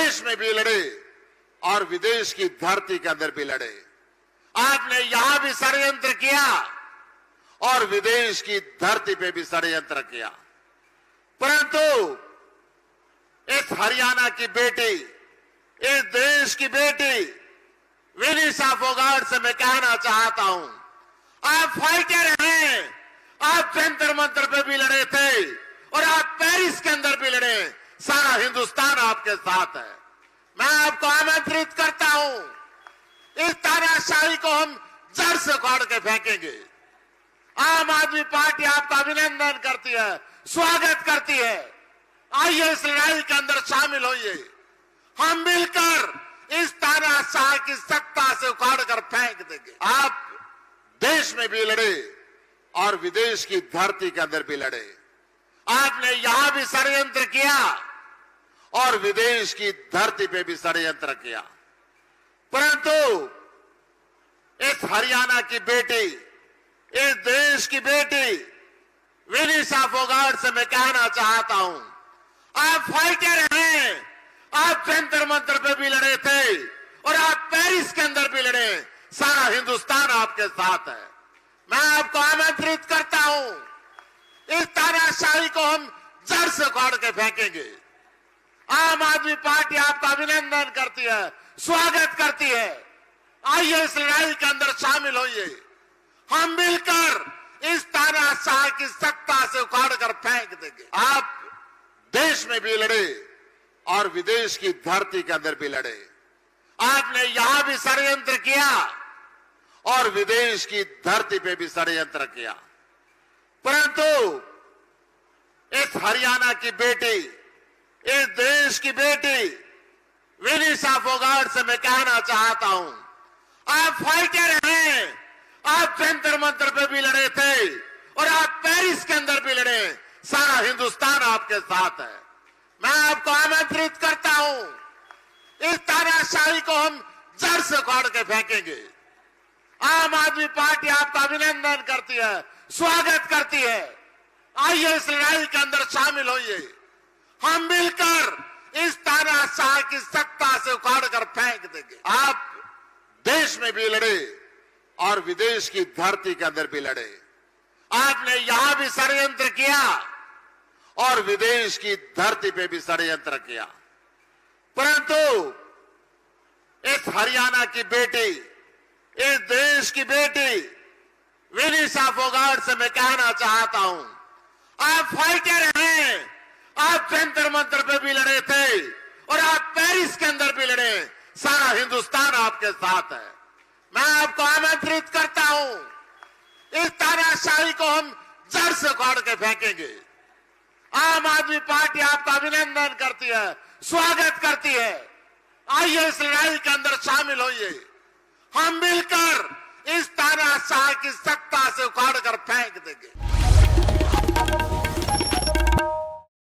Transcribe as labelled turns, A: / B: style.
A: देश में भी लड़े और विदेश की धरती के अंदर भी लड़े। आपने यहां भी षड्यंत्र किया और विदेश की धरती पे भी षड्यंत्र किया, परंतु इस हरियाणा की बेटी, इस देश की बेटी विनीशा फोगाट से मैं कहना चाहता हूं, आप फाइटर हैं। आप जंतर मंतर पे भी लड़े थे और आप पेरिस के अंदर भी लड़े। सारा हिंदुस्तान आपके साथ है। मैं आपको आमंत्रित करता हूं, इस तानाशाही को हम जड़ से उखाड़ के फेंकेंगे। आम आदमी पार्टी आपका अभिनंदन करती है, स्वागत करती है। आइए इस लड़ाई के अंदर शामिल होइए। हम मिलकर इस तानाशाह की सत्ता से उखाड़ कर फेंक देंगे। आप देश में भी लड़े और विदेश की धरती के अंदर भी लड़े। आपने यहां भी षड्यंत्र किया और विदेश की धरती पे भी षड्यंत्र किया, परंतु इस हरियाणा की बेटी, इस देश की बेटी विनीशा फोगाट से मैं कहना चाहता हूं, आप फाइटर हैं। आप जंतर मंतर पे भी लड़े थे और आप पेरिस के अंदर भी लड़े। सारा हिंदुस्तान आपके साथ है। मैं आपको आमंत्रित करता हूं, इस तानाशाही को हम जड़ से उखाड़ के फेंकेंगे। आम आदमी पार्टी आपका अभिनंदन करती है, स्वागत करती है। आइए इस लड़ाई के अंदर शामिल होइए। हम मिलकर इस तानाशाह की सत्ता से उखाड़ कर फेंक देंगे। आप देश में भी लड़े और विदेश की धरती के अंदर भी लड़े। आपने यहां भी षड्यंत्र किया और विदेश की धरती पे भी षड्यंत्र किया, परंतु इस हरियाणा की बेटी, इस देश की बेटी विनीशा फोगाट से मैं कहना चाहता हूं, आप फाइटर हैं। आप जंतर मंतर पे भी लड़े थे और आप पेरिस के अंदर भी लड़े। सारा हिंदुस्तान आपके साथ है। मैं आपको आमंत्रित करता हूं, इस तानाशाही को हम जड़ से उखाड़ के फेंकेंगे। आम आदमी पार्टी आपका अभिनंदन करती है, स्वागत करती है। आइए इस लड़ाई के अंदर शामिल होइए। हम मिलकर इस तानाशाह की सत्ता से उखाड़ कर फेंक देंगे। आप देश में भी लड़े और विदेश की धरती के अंदर भी लड़े। आपने यहां भी षड्यंत्र किया और विदेश की धरती पे भी षड्यंत्र किया, परंतु इस हरियाणा की बेटी, इस देश की बेटी विनीशा फोगाट से मैं कहना चाहता हूं, आप फाइटर हैं। आप जंतर मंतर पे भी लड़े थे और आप पेरिस के अंदर भी लड़े। सारा हिंदुस्तान आपके साथ है। मैं आपको आमंत्रित करता हूं, इस तानाशाही को हम जड़ से उखाड़ के फेंकेंगे। आम आदमी पार्टी आपका अभिनंदन करती है, स्वागत करती है। आइए इस लड़ाई के अंदर शामिल होइए। हम मिलकर इस तानाशाह की सत्ता से उखाड़ कर फेंक देंगे।